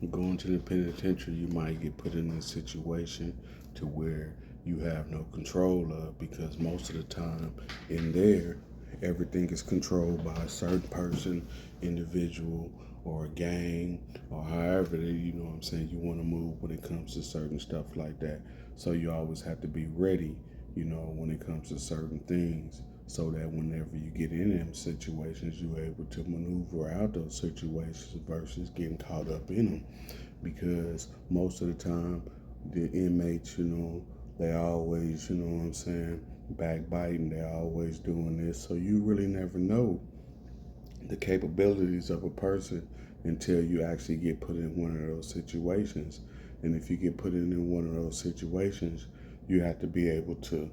Going to the penitentiary, you might get put in a situation to where you have no control of, because most of the time in there, everything is controlled by a certain person, individual, or a gang, or however you know what I'm saying, you want to move when it comes to certain stuff like that. So you always have to be ready, when it comes to certain things, so that whenever you get in them situations, you're able to maneuver out those situations versus getting caught up in them. Because most of the time, the inmates, they always, what I'm saying, backbiting, they're always doing this. So you really never know the capabilities of a person until you actually get put in one of those situations. And if you get put in one of those situations, you have to be able to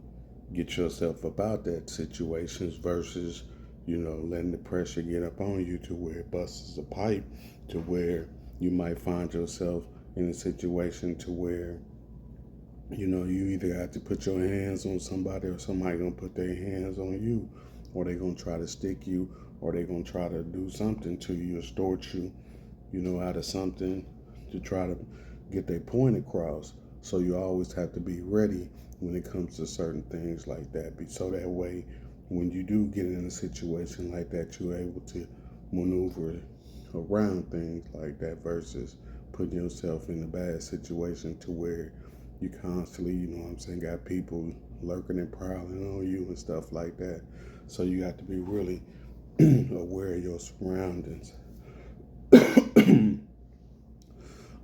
get yourself about that situations versus, letting the pressure get up on you to where it busts a pipe, to where you might find yourself in a situation to where, you either have to put your hands on somebody or somebody gonna put their hands on you, or they gonna try to stick you, or they gonna try to do something to you, extort you, out of something to try to get their point across. So you always have to be ready when it comes to certain things like that. So that way, when you do get in a situation like that, you're able to maneuver around things like that versus putting yourself in a bad situation to where you constantly, got people lurking and prowling on you and stuff like that. So you have to be really aware of your surroundings.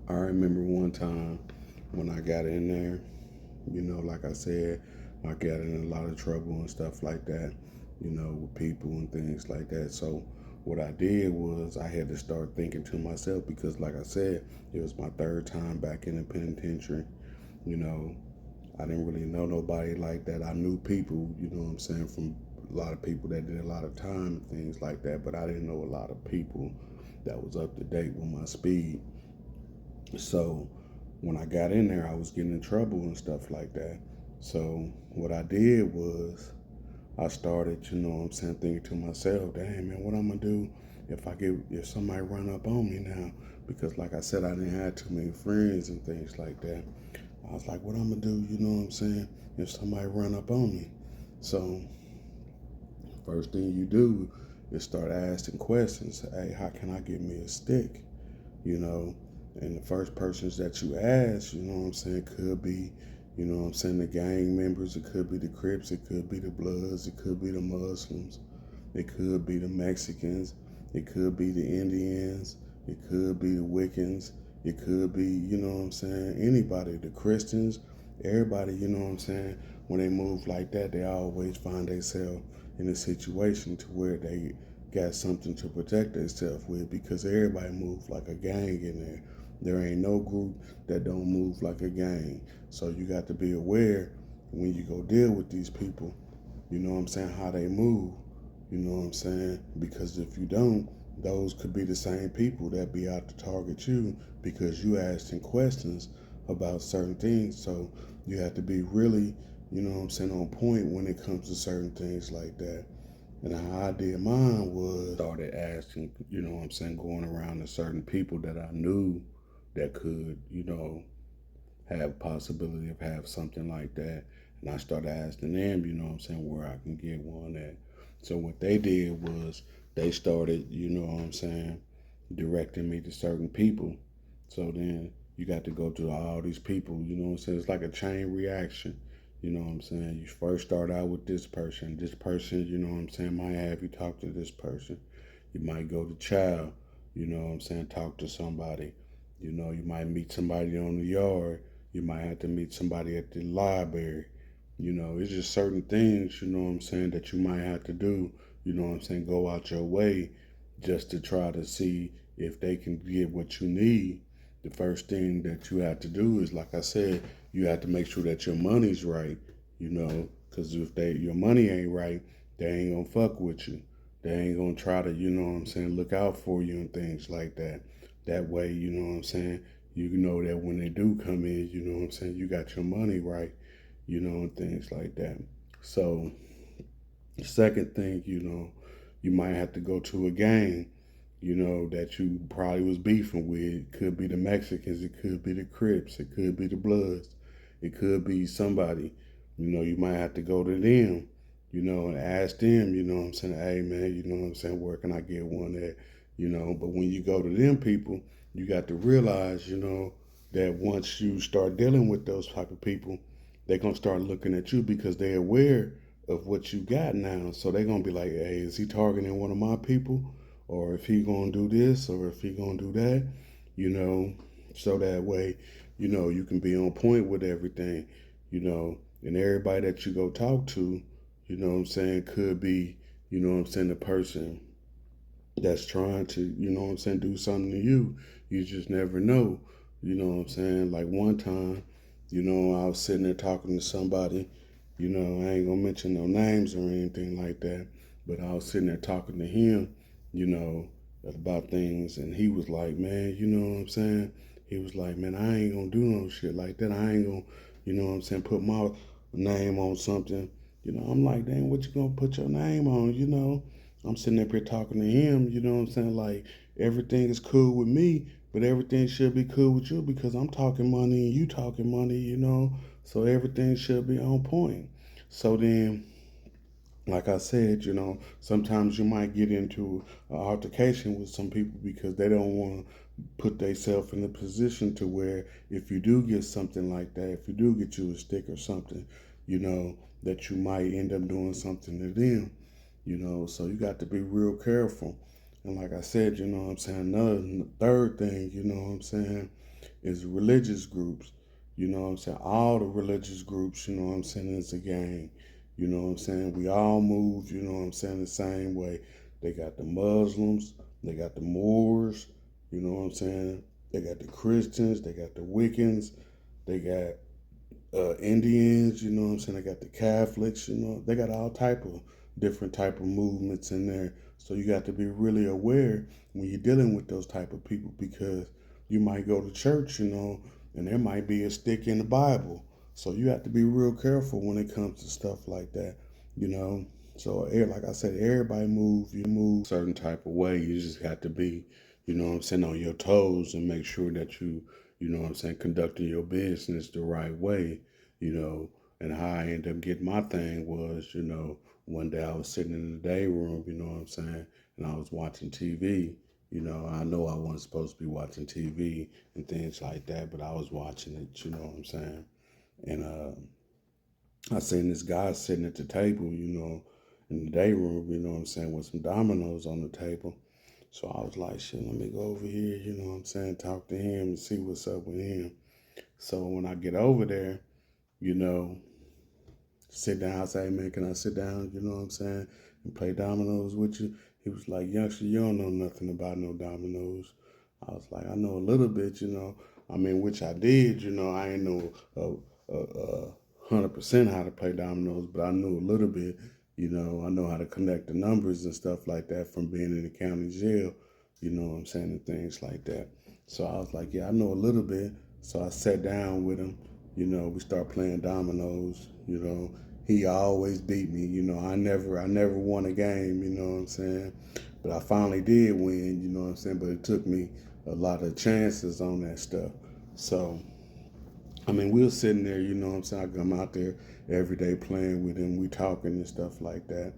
I remember one time when I got in there, like I said, I got in a lot of trouble and stuff like that, with people and things like that. So what I did was I had to start thinking to myself, because like I said, it was my third time back in the penitentiary. You know, I didn't really know nobody like that. I knew people, from a lot of people that did a lot of time and things like that, but I didn't know a lot of people that was up to date with my speed. So when I got in there, I was getting in trouble and stuff like that. So what I did was I started, thinking to myself, damn man, what I'm gonna do if somebody run up on me now? Because like I said, I didn't have too many friends and things like that. I was like, what I'm gonna do, if somebody run up on me? So first thing you do is start asking questions. Hey, how can I get me a stick? You know, and the first persons that you ask, could be, the gang members, it could be the Crips, it could be the Bloods, it could be the Muslims, it could be the Mexicans, it could be the Indians, it could be the Wiccans, it could be, anybody, the Christians, everybody, when they move like that, they always find themselves in a situation to where they got something to protect themselves with, because everybody moves like a gang in there. There ain't no group that don't move like a gang. So you got to be aware when you go deal with these people, how they move, because if you don't, those could be the same people that be out to target you because you asking questions about certain things. So you have to be really, on point when it comes to certain things like that. And how I did mine was started asking, going around to certain people that I knew that could, have possibility of have something like that. And I started asking them, where I can get one at. So what they did was they started, directing me to certain people. So then you got to go to all these people, it's like a chain reaction. You first start out with this person. This person, might have you talk to this person. You might go to child, talk to somebody. You might meet somebody on the yard. You might have to meet somebody at the library. It's just certain things, that you might have to do, go out your way just to try to see if they can get what you need. The first thing that you have to do is, like I said, you have to make sure that your money's right, because if your money ain't right, they ain't gonna fuck with you. They ain't gonna try to, look out for you and things like that. That way, you know that when they do come in, you got your money right, and things like that. So the second thing, you might have to go to a gang, that you probably was beefing with. It could be the Mexicans, it could be the Crips, it could be the Bloods, it could be somebody. You might have to go to them, and ask them, hey man, where can I get one at? But when you go to them people, you got to realize, that once you start dealing with those type of people, they're gonna start looking at you because they're aware of what you got now. So they're gonna be like, hey, is he targeting one of my people? Or if he gonna do this or if he gonna do that, you know, so that way, you can be on point with everything, and everybody that you go talk to, could be, the person that's trying to, do something to you. You just never know. Like one time, I was sitting there talking to somebody, I ain't gonna mention no names or anything like that, but I was sitting there talking to him, you know, about things, and he was like, man, He was like, man, I ain't gonna do no shit like that. I ain't gonna, put my name on something. I'm like, dang, what you gonna put your name on, I'm sitting up here talking to him, like everything is cool with me, but everything should be cool with you because I'm talking money and you talking money, so everything should be on point. So then, like I said, sometimes you might get into an altercation with some people because they don't want to put themselves in a position to where if you do get something like that, if you do get you a stick or something, that you might end up doing something to them, so you got to be real careful. And like I said, another third thing, is religious groups. All the religious groups, is a gang. We all move, the same way. They got the Muslims, they got the Moors, they got the Christians, they got the Wiccans, they got Indians, They got the Catholics, They got all type of different type of movements in there. So you got to be really aware when you're dealing with those type of people because you might go to church, and there might be a stick in the Bible. So you have to be real careful when it comes to stuff like that, you know. So like I said, everybody you move a certain type of way. You just got to be, on your toes and make sure that conducting your business the right way, you know. And how I ended up getting my thing was, one day I was sitting in the day room, and I was watching TV. I know I wasn't supposed to be watching TV and things like that, but I was watching it, And I seen this guy sitting at the table, in the day room, with some dominoes on the table. So I was like, shit, let me go over here, talk to him and see what's up with him. So when I get over there, you know, sit down, I say, hey, man, can I sit down, and play dominoes with you? He was like, youngster, you don't know nothing about no dominoes. I was like, I know a little bit, I mean, which I did, I ain't know 100% how to play dominoes, but I knew a little bit, I know how to connect the numbers and stuff like that from being in the county jail, and things like that. So I was like, yeah, I know a little bit. So I sat down with him, we start playing dominoes, he always beat me, I never won a game, But I finally did win, But it took me a lot of chances on that stuff. So I mean, we were sitting there, I come out there every day playing with him, we talking and stuff like that.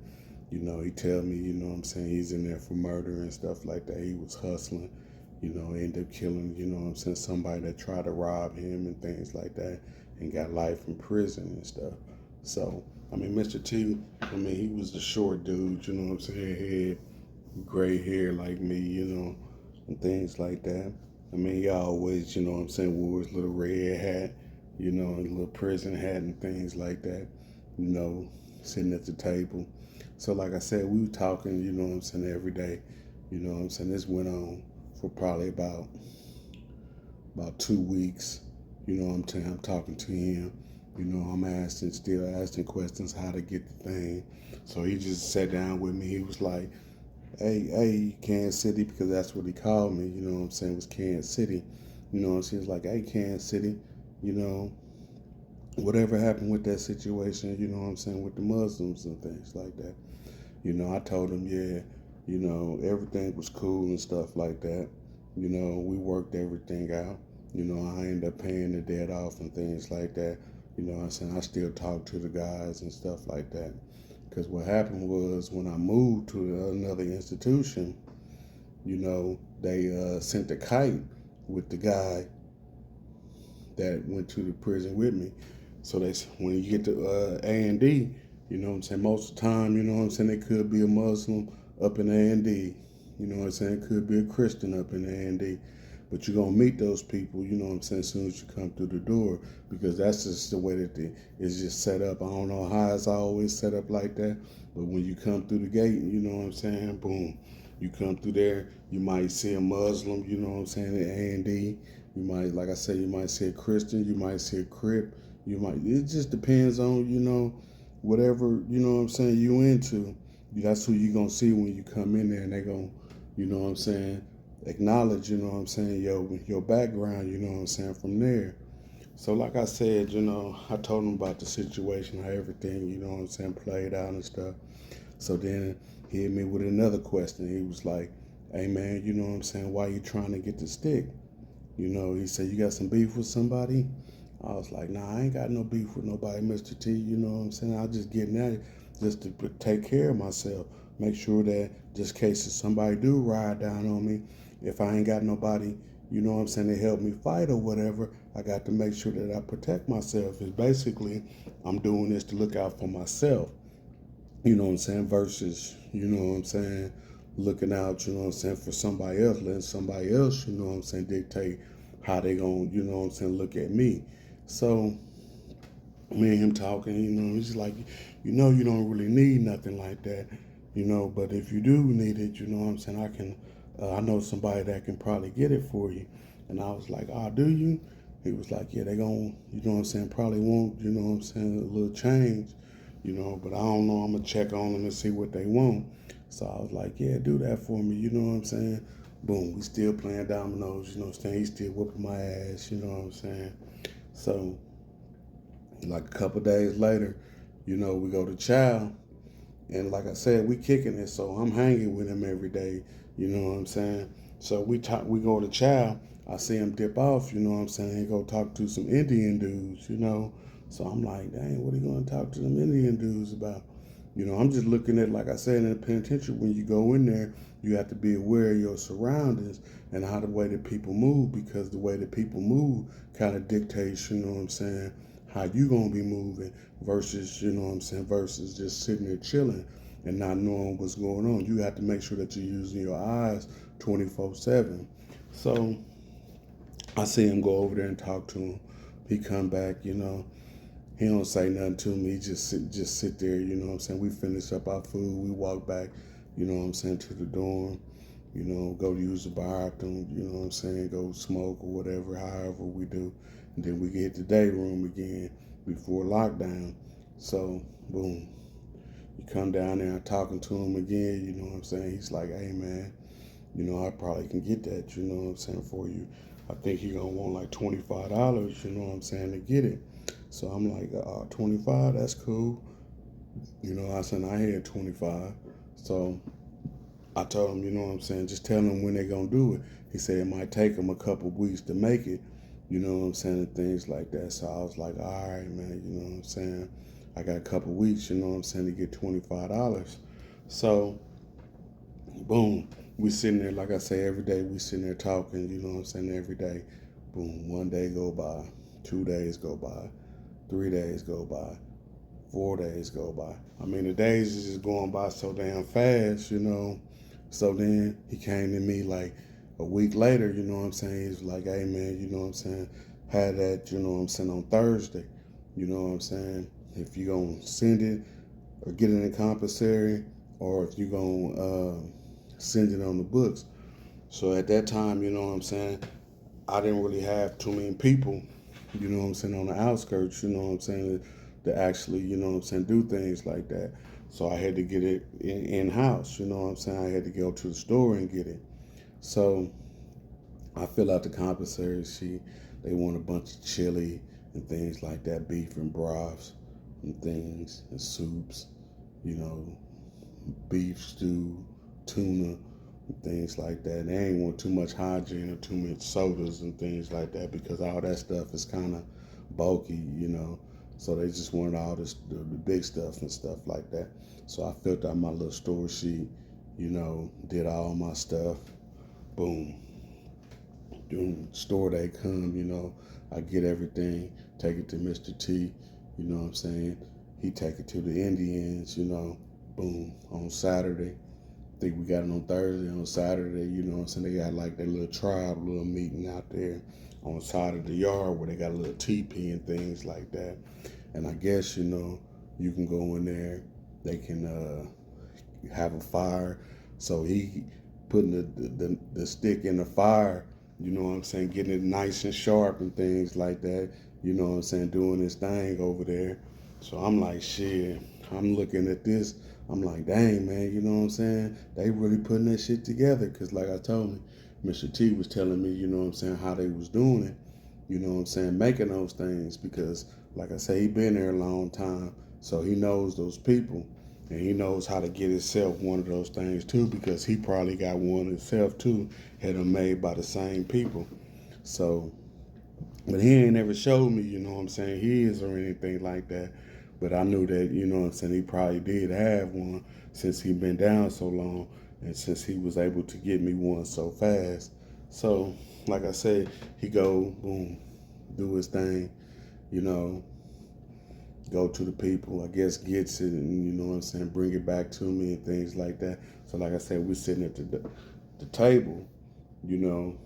He tell me, he's in there for murder and stuff like that. He was hustling, ended up killing, somebody that tried to rob him and things like that and got life in prison and stuff. So, I mean, Mr. T, he was the short dude, head, gray hair like me, and things like that. He always, wore his little red hat, and little prison hat and things like that, sitting at the table. So, like I said, we were talking, every day, This went on for probably about 2 weeks, I'm talking to him, I'm still asking questions how to get the thing. So he just sat down with me. He was like, hey, Kansas City, because that's what he called me, was Kansas City. And she was like, hey, Kansas City, you know, whatever happened with that situation, with the Muslims and things like that. I told him, yeah, You know, everything was cool and stuff like that. You know, we worked everything out. You know, I ended up paying the debt off and things like that. You know what I'm saying? I still talk to the guys and stuff like that. Because what happened was when I moved to another institution, you know, they sent a kite with the guy that went to the prison with me. So they, when you get to A&D, you know what I'm saying, most of the time, you know what I'm saying, it could be a Muslim up in A&D. You know what I'm saying, it could be a Christian up in A&D. But you're going to meet those people, you know what I'm saying, as soon as you come through the door, because that's just the way that it's just set up. I don't know how it's always set up like that, but when you come through the gate, you know what I'm saying, boom, you come through there, you might see a Muslim, you know what I'm saying, at A&D. You might, like I said, you might see a Christian, you might see a Crip, you might, it just depends on, you know, whatever, you know what I'm saying, you into. That's who you going to see when you come in there, and they going to, you know what I'm saying, acknowledge, you know what I'm saying, your background, you know what I'm saying, from there. So like I said, you know, I told him about the situation, how everything, you know what I'm saying, played out and stuff. So then he hit me with another question. He was like, hey man, you know what I'm saying, why you trying to get the stick? You know, he said, you got some beef with somebody? I was like, nah, I ain't got no beef with nobody, Mr. T. You know what I'm saying? I just getting at it just to take care of myself. Make sure that just in case if somebody do ride down on me, if I ain't got nobody, you know what I'm saying, to help me fight or whatever, I got to make sure that I protect myself. It's basically, I'm doing this to look out for myself, you know what I'm saying, versus, you know what I'm saying, looking out, you know what I'm saying, for somebody else, letting somebody else, you know what I'm saying, dictate how they gonna, you know what I'm saying, look at me. So me and him talking, you know, he's like, you know, you don't really need nothing like that, you know, but if you do need it, you know what I'm saying, I know somebody that can probably get it for you. And I was like, oh, do you? He was like, yeah, they gonna, you know what I'm saying, probably want, you know what I'm saying, a little change, you know, but I don't know, I'm gonna check on them and see what they want. So I was like, yeah, do that for me, you know what I'm saying? Boom, we still playing dominoes, you know what I'm saying? He's still whooping my ass, you know what I'm saying? So like a couple days later, you know, we go to chow, and like I said, we kicking it, so I'm hanging with him every day. You know what I'm saying? So we go to chow. I see him dip off. You know what I'm saying? He go talk to some Indian dudes. You know, so I'm like, dang, what are you going to talk to them Indian dudes about? You know, I'm just looking at, like I said, in the penitentiary, when you go in there, you have to be aware of your surroundings and how the way that people move, because the way that people move kind of dictates, you know what I'm saying, how you gonna be moving versus, you know what I'm saying, versus just sitting there chilling and not knowing what's going on. You have to make sure that you're using your eyes 24/7. So I see him go over there and talk to him. He come back, you know, he don't say nothing to me. He just sit there, you know what I'm saying. We finish up our food, we walk back, you know what I'm saying, to the dorm, you know, go use the bathroom, you know what I'm saying, go smoke or whatever, however we do. And then we get the day room again before lockdown. So, boom, you come down there talking to him again, you know what I'm saying. He's like, hey man, you know, I probably can get that, you know what I'm saying, for you. I think he gonna want like $25, you know what I'm saying, to get it. So I'm like, 25, that's cool. You know, I said I had 25. So I told him, you know what I'm saying, just tell them when they gonna do it. He said it might take them a couple of weeks to make it, you know what I'm saying, and things like that. So I was like, all right, man, you know what I'm saying. I got a couple of weeks, you know what I'm saying, to get $25. So, boom, we sitting there, like I say, every day we sitting there talking, you know what I'm saying, every day. Boom, one day go by, 2 days go by, 3 days go by, 4 days go by. I mean, the days is just going by so damn fast, you know. So then he came to me like a week later, you know what I'm saying? He's like, hey man, you know what I'm saying? Had that, you know what I'm saying, on Thursday. You know what I'm saying? If you gonna send it or get it in compulsory, or if you gonna send it on the books. So at that time, you know what I'm saying, I didn't really have too many people, you know what I'm saying, on the outskirts, you know what I'm saying, to actually, you know what I'm saying, do things like that. So I had to get it in-house, you know what I'm saying. I had to go to the store and get it. So I fill out the compensatory sheet. They want a bunch of chili and things like that, beef and broths and things and soups, you know, beef stew, tuna, things like that. They ain't want too much hygiene or too much sodas and things like that because all that stuff is kind of bulky. So they just wanted all this the big stuff and stuff like that. So I filled out my little store sheet, did all my stuff. Boom. Doing store they come. I get everything, take it to Mr. T. You know what I'm saying? He take it to the Indians. Boom. On Saturday, think we got it on Thursday. On Saturday, what I'm saying, they got like their little tribe, little meeting out there on the side of the yard where they got a little teepee and things like that. And I guess, you can go in there. They can have a fire. So he putting the stick in the fire, you know what I'm saying, getting it nice and sharp and things like that, you know what I'm saying, doing his thing over there. So I'm like, shit, I'm looking at this. I'm like, dang, man, you know what I'm saying? They really putting that shit together. Because like I told me, Mr. T was telling me, you know what I'm saying, how they was doing it, you know what I'm saying, making those things. Because like I say, he been there a long time. So he knows those people. And he knows how to get himself one of those things too, because he probably got one himself too, had them made by the same people. So, but he ain't ever showed me, you know what I'm saying, his or anything like that. But I knew that, you know what I'm saying, he probably did have one since he been down so long and since he was able to get me one so fast. So, like I said, he go, boom, do his thing, you know, go to the people, I guess gets it and, you know what I'm saying, bring it back to me and things like that. So, like I said, we're sitting at the table, you know,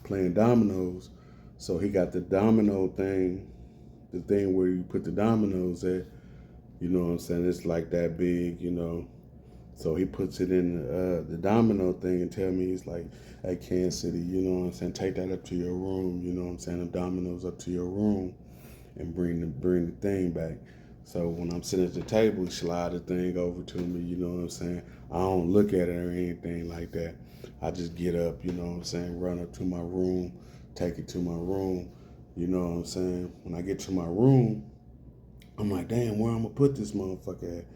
playing dominoes. So he got the domino thing, the thing where you put the dominoes at, you know what I'm saying? It's like that big. So he puts it in the domino thing and tell me, he's like, hey, Kansas City, you know what I'm saying? Take that up to your room, you know what I'm saying? The dominoes up to your room and bring the thing back. So when I'm sitting at the table, he slide the thing over to me, you know what I'm saying? I don't look at it or anything like that. I just get up, you know what I'm saying, run up to my room, take it to my room, you know what I'm saying? When I get to my room, I'm like, damn, where I'm gonna put this motherfucker at?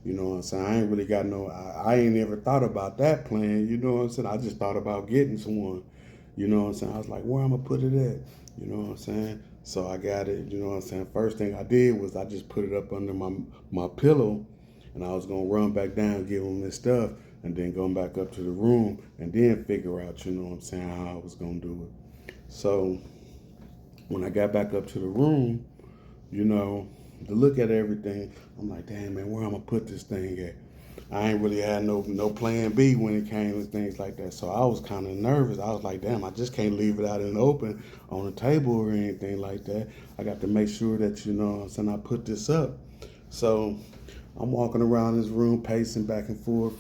You know what I'm saying? I ain't really got I ain't ever thought about that plan, you know what I'm saying? I just thought about getting someone, you know what I'm saying? I was like, where I'm gonna put it at? You know what I'm saying? So I got it, you know what I'm saying? First thing I did was I just put it up under my pillow and I was gonna run back down, give him his stuff, and then go back up to the room and then figure out, you know what I'm saying, how I was gonna do it. So when I got back up to the room, you know, to look at everything, I'm like, damn man, where I'm gonna put this thing at? I ain't really had no plan B when it came to things like that. So I was kind of nervous. I was like, damn, I just can't leave it out in the open on the table or anything like that. I got to make sure that, you know what I'm saying, I put this up. So I'm walking around this room, pacing back and forth,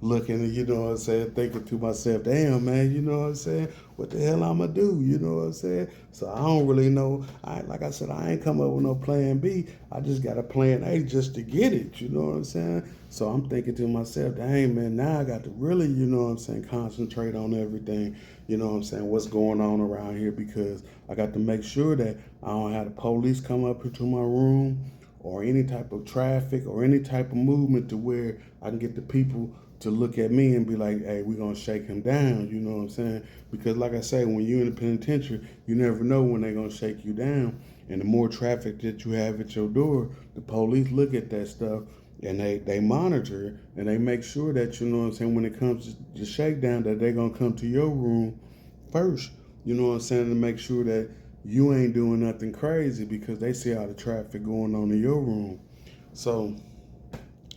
looking, you know what I'm saying, thinking to myself, damn man, you know what I'm saying, what the hell I'ma do, you know what I'm saying? So I don't really know. Like I said, I ain't come up with no plan B. I just got a plan A just to get it, you know what I'm saying? So I'm thinking to myself, dang man, now I got to really, you know what I'm saying, concentrate on everything, you know what I'm saying, what's going on around here, because I got to make sure that I don't have the police come up into my room or any type of traffic or any type of movement to where I can get the people to look at me and be like, hey, we're going to shake him down, you know what I'm saying? Because like I say, when you're in the penitentiary, you never know when they're going to shake you down. And the more traffic that you have at your door, the police look at that stuff and they monitor and they make sure that, you know what I'm saying, when it comes to shakedown, that they're going to come to your room first, you know what I'm saying, to make sure that you ain't doing nothing crazy because they see all the traffic going on in your room. So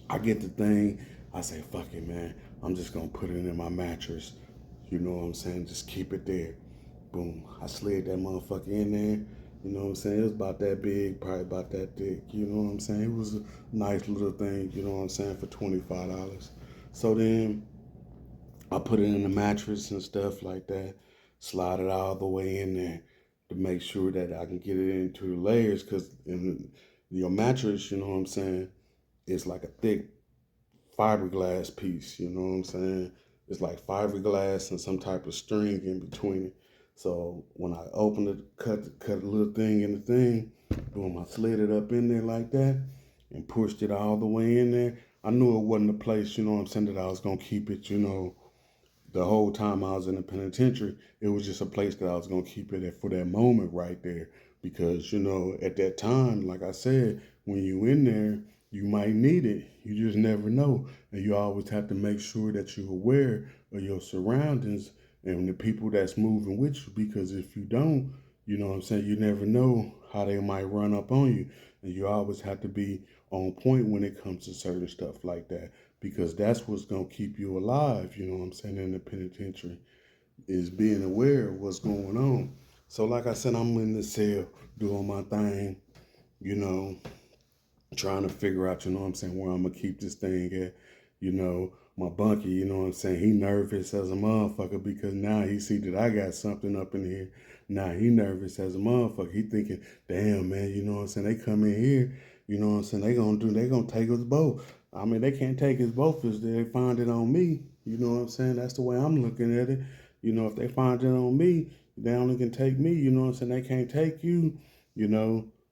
I get the thing. I say, fuck it, man. I'm just going to put it in my mattress. You know what I'm saying? Just keep it there. Boom. I slid that motherfucker in there. You know what I'm saying? It was about that big, probably about that thick. You know what I'm saying? It was a nice little thing, you know what I'm saying, for $25. So then I put it in the mattress and stuff like that, slide it all the way in there to make sure that I can get it into the layers, because in your mattress, you know what I'm saying, it's like a thick fiberglass piece, you know what I'm saying? It's like fiberglass and some type of string in between it. So when I opened it, cut a little thing in the thing, boom, I slid it up in there like that and pushed it all the way in there. I knew it wasn't a place, you know what I'm saying, that I was gonna keep it, the whole time I was in the penitentiary. It was just a place that I was gonna keep it at for that moment right there. Because, at that time, like I said, when you in there, you might need it. You just never know. And you always have to make sure that you're aware of your surroundings and the people that's moving with you. Because if you don't, you know what I'm saying, you never know how they might run up on you. And you always have to be on point when it comes to certain stuff like that, because that's what's going to keep you alive, you know what I'm saying, in the penitentiary, is being aware of what's going on. So, like I said, I'm in the cell doing my thing, you know, trying to figure out, you know what I'm saying, where I'm going to keep this thing at. My bunkie, you know what I'm saying, he nervous as a motherfucker because now he see that I got something up in here. Now he nervous as a motherfucker. He thinking, damn, man, you know what I'm saying, they come in here, you know what I'm saying, they gonna take us both. I mean, they can't take us both if they find it on me. You know what I'm saying? That's the way I'm looking at it. If they find it on me, they only can take me. You know what I'm saying? They can't take you.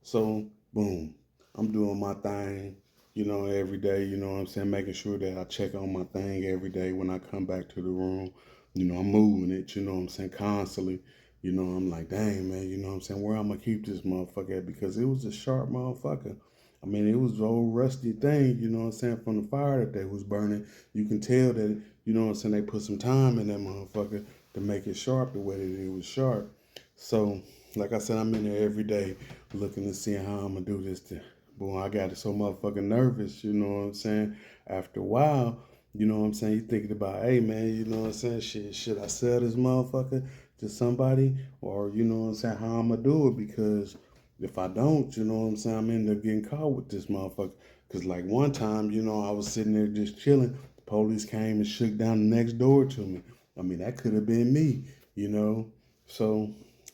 So boom, I'm doing my thing. Every day. You know what I'm saying? Making sure that I check on my thing every day when I come back to the room. I'm moving it. You know what I'm saying? Constantly. I'm like, dang, man. You know what I'm saying? Where I'm gonna keep this motherfucker at? Because it was a sharp motherfucker. I mean, it was an old rusty thing, you know what I'm saying, from the fire that they was burning. You can tell that, you know what I'm saying, they put some time in that motherfucker to make it sharp the way that it was sharp. So, like I said, I'm in there every day looking to see how I'm gonna do this. Boy, I got so motherfucking nervous, you know what I'm saying? After a while, you know what I'm saying, you thinking about, hey man, you know what I'm saying, shit, should I sell this motherfucker to somebody? Or, you know what I'm saying, how I'm gonna do it? Because if I don't, you know what I'm saying, I'm end up getting caught with this motherfucker. Because, like, one time, I was sitting there just chilling. The police came and shook down the next door to me. I mean, that could have been me, you know. So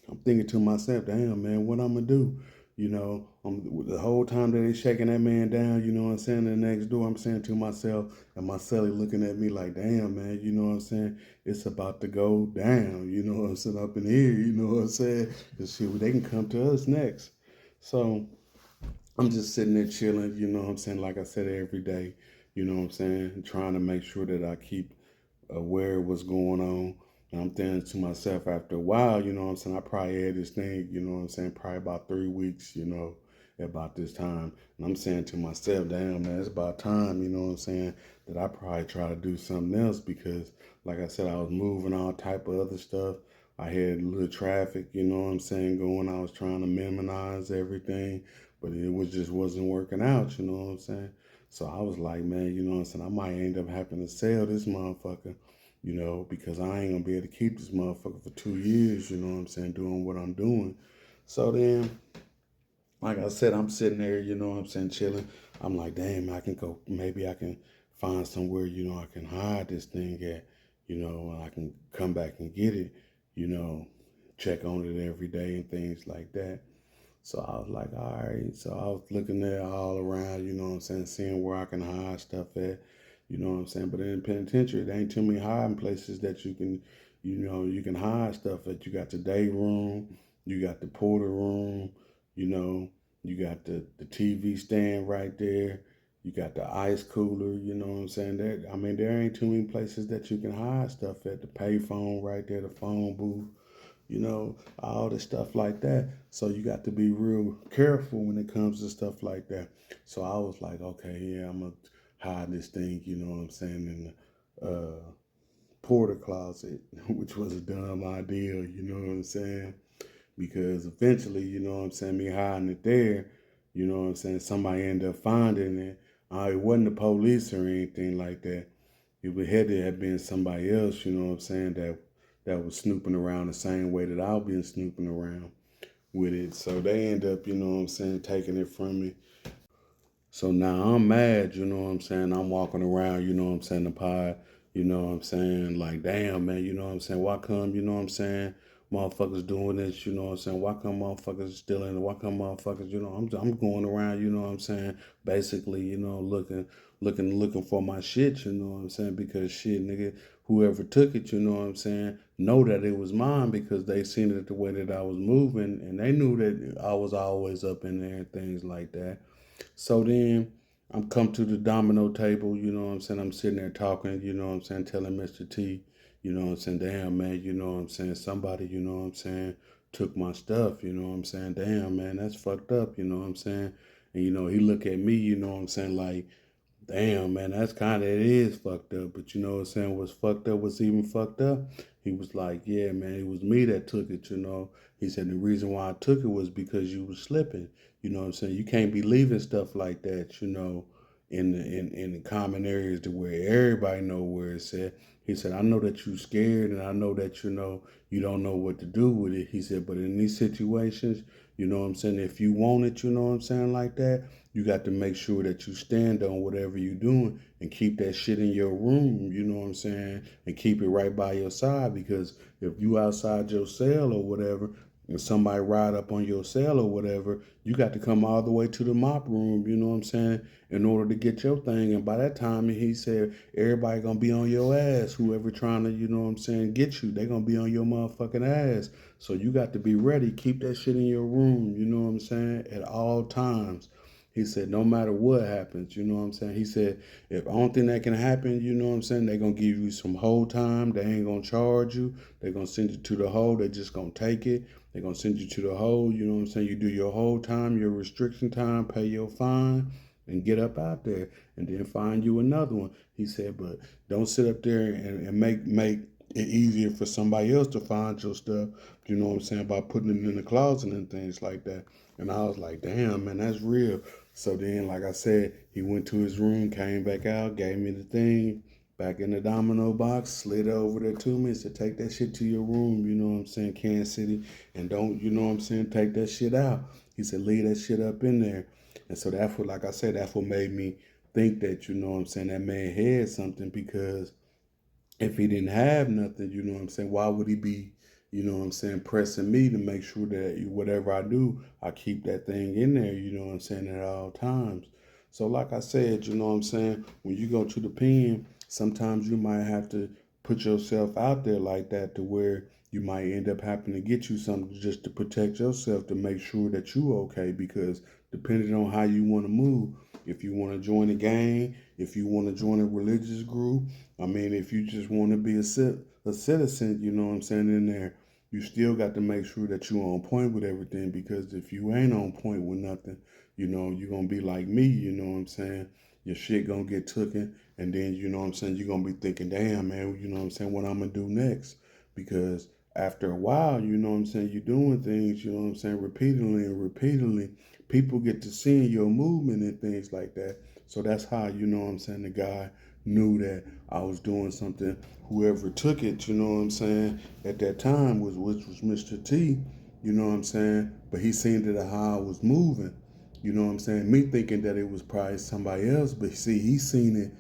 I'm thinking to myself, damn, man, what I'm going to do? The whole time that they shaking that man down, you know what I'm saying, the next door, I'm saying to myself, and my celly looking at me like, damn, man, you know what I'm saying, it's about to go down, you know what I'm saying, up in here, you know what I'm saying, because shit, they can come to us next. So I'm just sitting there chilling, you know what I'm saying, like I said, every day, you know what I'm saying, trying to make sure that I keep aware of what's going on. And I'm thinking to myself, after a while, you know what I'm saying, I probably had this thing, you know what I'm saying, probably about 3 weeks, about this time. And I'm saying to myself, damn, man, it's about time, you know what I'm saying, that I probably try to do something else because, like I said, I was moving all type of other stuff. I had a little traffic, you know what I'm saying, going. I was trying to minimize everything, but it was just wasn't working out, you know what I'm saying. So I was like, man, you know what I'm saying, I might end up having to sell this motherfucker, because I ain't gonna be able to keep this motherfucker for 2 years, you know what I'm saying, doing what I'm doing. So then, like I said, I'm sitting there, you know what I'm saying, chilling. I'm like, damn, I can go, maybe I can find somewhere, I can hide this thing at, and I can come back and get it, you know, check on it every day and things like that. So I was like, all right. So I was looking there all around, you know what I'm saying, seeing where I can hide stuff at, you know what I'm saying. But in the penitentiary, there ain't too many hiding places that you can hide stuff at. You got the day room, you got the porter room, you know, you got the TV stand right there, you got the ice cooler, you know what I'm saying. There ain't too many places that you can hide stuff at. The payphone right there, the phone booth, all the stuff like that. So you got to be real careful when it comes to stuff like that. So I was like, okay, yeah, I'm gonna hide this thing, you know what I'm saying, in the porter closet, which was a dumb idea, you know what I'm saying? Because eventually, you know what I'm saying, me hiding it there, you know what I'm saying, somebody ended up finding it. It wasn't the police or anything like that. It would had to have been somebody else, you know what I'm saying, that was snooping around the same way that I've been snooping around with it. So they end up, you know what I'm saying, taking it from me. So now I'm mad, you know what I'm saying? I'm walking around, you know what I'm saying, the pod, you know what I'm saying? Like, damn, man, you know what I'm saying? Why come, you know what I'm saying? Motherfuckers doing this, you know what I'm saying? Why come motherfuckers stealing? Why come motherfuckers, I'm going around, you know what I'm saying? Basically, looking for my shit, you know what I'm saying? Because shit, nigga, whoever took it, you know what I'm saying, know that it was mine because they seen it the way that I was moving and they knew that I was always up in there and things like that. So then I'm come to the domino table, you know what I'm saying? I'm sitting there talking, you know what I'm saying, telling Mr. T, you know what I'm saying, damn man, you know what I'm saying, somebody, you know what I'm saying, took my stuff, you know what I'm saying, damn man, that's fucked up, you know what I'm saying? And you know, he look at me, you know what I'm saying, like, damn, man, that's kind of, it is fucked up. But you know what I'm saying? What's fucked up, what's even fucked up? He was like, yeah, man, it was me that took it, you know. He said the reason why I took it was because you was slipping. You know what I'm saying? You can't be leaving stuff like that, you know, in the common areas to where everybody know where it's at. He said, I know that you scared and I know that, you know, you don't know what to do with it. He said, but in these situations, you know what I'm saying? If you want it, you know what I'm saying, like that, you got to make sure that you stand on whatever you're doing and keep that shit in your room, you know what I'm saying? And keep it right by your side, because if you outside your cell or whatever, and somebody ride up on your cell or whatever, you got to come all the way to the mop room, you know what I'm saying, in order to get your thing. And by that time, he said, everybody gonna be on your ass. Whoever trying to, you know what I'm saying, get you, they gonna be on your motherfucking ass. So you got to be ready. Keep that shit in your room, you know what I'm saying, at all times. He said, no matter what happens, you know what I'm saying? He said, if only thing that can happen, you know what I'm saying, they're going to give you some hold time. They ain't going to charge you. They're going to send you to the hole. They're just going to take it. They're going to send you to the hole. You know what I'm saying? You do your whole time, your restriction time, pay your fine, and get up out there, and then find you another one. He said, but don't sit up there and make it easier for somebody else to find your stuff, you know what I'm saying, by putting it in the closet and things like that. And I was like, damn, man, that's real. So then, like I said, he went to his room, came back out, gave me the thing, back in the domino box, slid it over there to me, and said, take that shit to your room, you know what I'm saying, Kansas City, and don't, you know what I'm saying, take that shit out. He said, leave that shit up in there. And so that's what, like I said, that's what made me think that, you know what I'm saying, that man had something, because if he didn't have nothing, you know what I'm saying, why would he be, you know what I'm saying, pressing me to make sure that whatever I do, I keep that thing in there, you know what I'm saying, at all times. So like I said, you know what I'm saying, when you go to the pen, sometimes you might have to put yourself out there like that, to where you might end up having to get you something just to protect yourself, to make sure that you okay, because depending on how you want to move, if you want to join a gang, if you want to join a religious group, I mean, if you just want to be a citizen, you know what I'm saying, in there, you still got to make sure that you're on point with everything, because if you ain't on point with nothing, you know, you're going to be like me, you know what I'm saying? Your shit going to get taken, and then, you know what I'm saying, you're going to be thinking, damn, man, you know what I'm saying, what I'm going to do next? Because after a while, you know what I'm saying, you're doing things, you know what I'm saying, repeatedly and repeatedly, people get to seeing your movement and things like that. So that's how, you know what I'm saying, the guy knew that I was doing something. Whoever took it, you know what I'm saying, at that time was, which was Mr. T, you know what I'm saying, but he seen that how I was moving, you know what I'm saying, me thinking that it was probably somebody else, but see, he seen it,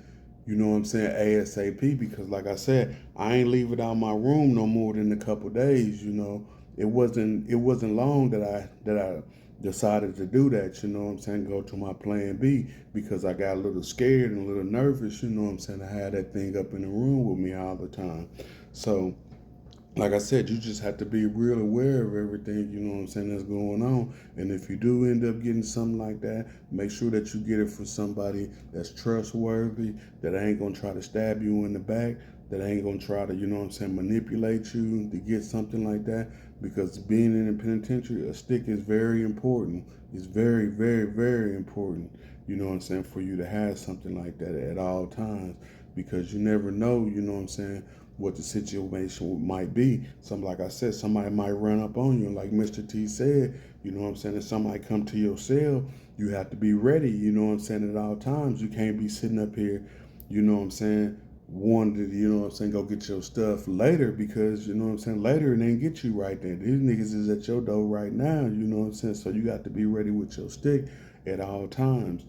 you know what I'm saying, ASAP, because like I said, I ain't leave it out my room no more than a couple days, you know. It wasn't long that I decided to do that, you know what I'm saying, go to my plan B, because I got a little scared and a little nervous, you know what I'm saying, I had that thing up in the room with me all the time. So like I said, you just have to be real aware of everything, you know what I'm saying, that's going on. And if you do end up getting something like that, make sure that you get it from somebody that's trustworthy, that ain't gonna try to stab you in the back, that ain't gonna try to, you know what I'm saying, manipulate you to get something like that. Because being in a penitentiary, a stick is very important. It's very, very, very important, you know what I'm saying, for you to have something like that at all times. Because you never know, you know what I'm saying, what the situation might be. Some, like I said, somebody might run up on you. Like Mr. T said, you know what I'm saying, if somebody come to your cell, you have to be ready, you know what I'm saying, at all times. You can't be sitting up here, you know what I'm saying, wanting to, you know what I'm saying, go get your stuff later, because, you know what I'm saying, later it ain't get you right there. These niggas is at your door right now, you know what I'm saying? So you got to be ready with your stick at all times.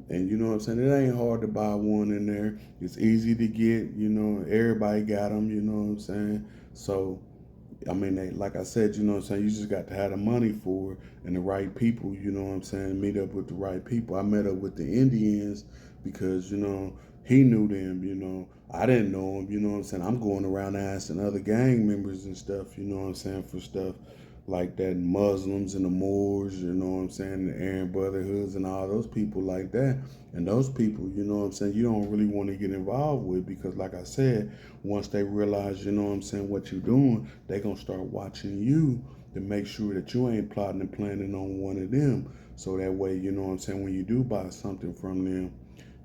And you know what I'm saying? It ain't hard to buy one in there. It's easy to get, you know, everybody got them, you know what I'm saying? So, I mean, like I said, you know what I'm saying? You just got to have the money for it and the right people, you know what I'm saying? Meet up with the right people. I met up with the Indians because, you know, he knew them, you know. I didn't know him, you know what I'm saying? I'm going around asking other gang members and stuff, you know what I'm saying, for stuff. like that, Muslims and the Moors, you know what I'm saying, the Aryan Brotherhoods and all those people like that. And those people, you know what I'm saying, you don't really want to get involved with, because like I said, once they realize, you know what I'm saying, what you're doing, they gonna start watching you to make sure that you ain't plotting and planning on one of them. So that way, you know what I'm saying, when you do buy something from them,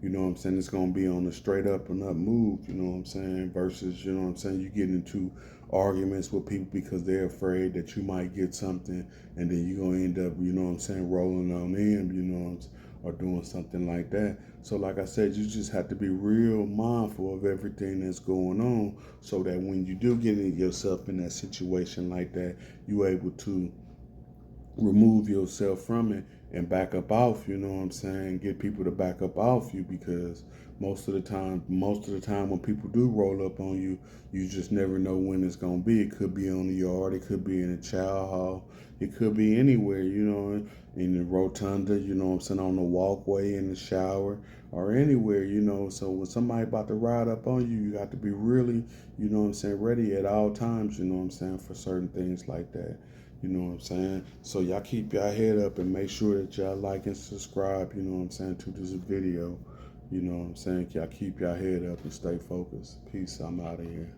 you know what I'm saying, it's gonna be on a straight up and up move, you know what I'm saying, versus, you know what I'm saying, you get into arguments with people because they're afraid that you might get something, and then you're gonna end up, you know what I'm saying, rolling on them, you know, or doing something like that. So like I said, you just have to be real mindful of everything that's going on, so that when you do get yourself in that situation like that, you're able to remove yourself from it and back up off, you know what I'm saying? Get people to back up off you, because most of the time when people do roll up on you, you just never know when it's gonna be. It could be on the yard, it could be in a child hall, it could be anywhere, you know, in the rotunda, you know what I'm saying, on the walkway, in the shower, or anywhere, you know. So when somebody about to ride up on you, you got to be really, you know what I'm saying, ready at all times, you know what I'm saying, for certain things like that. You know what I'm saying? So y'all keep y'all head up and make sure that y'all like and subscribe, you know what I'm saying, to this video. You know what I'm saying? Y'all keep y'all head up and stay focused. Peace. I'm out of here.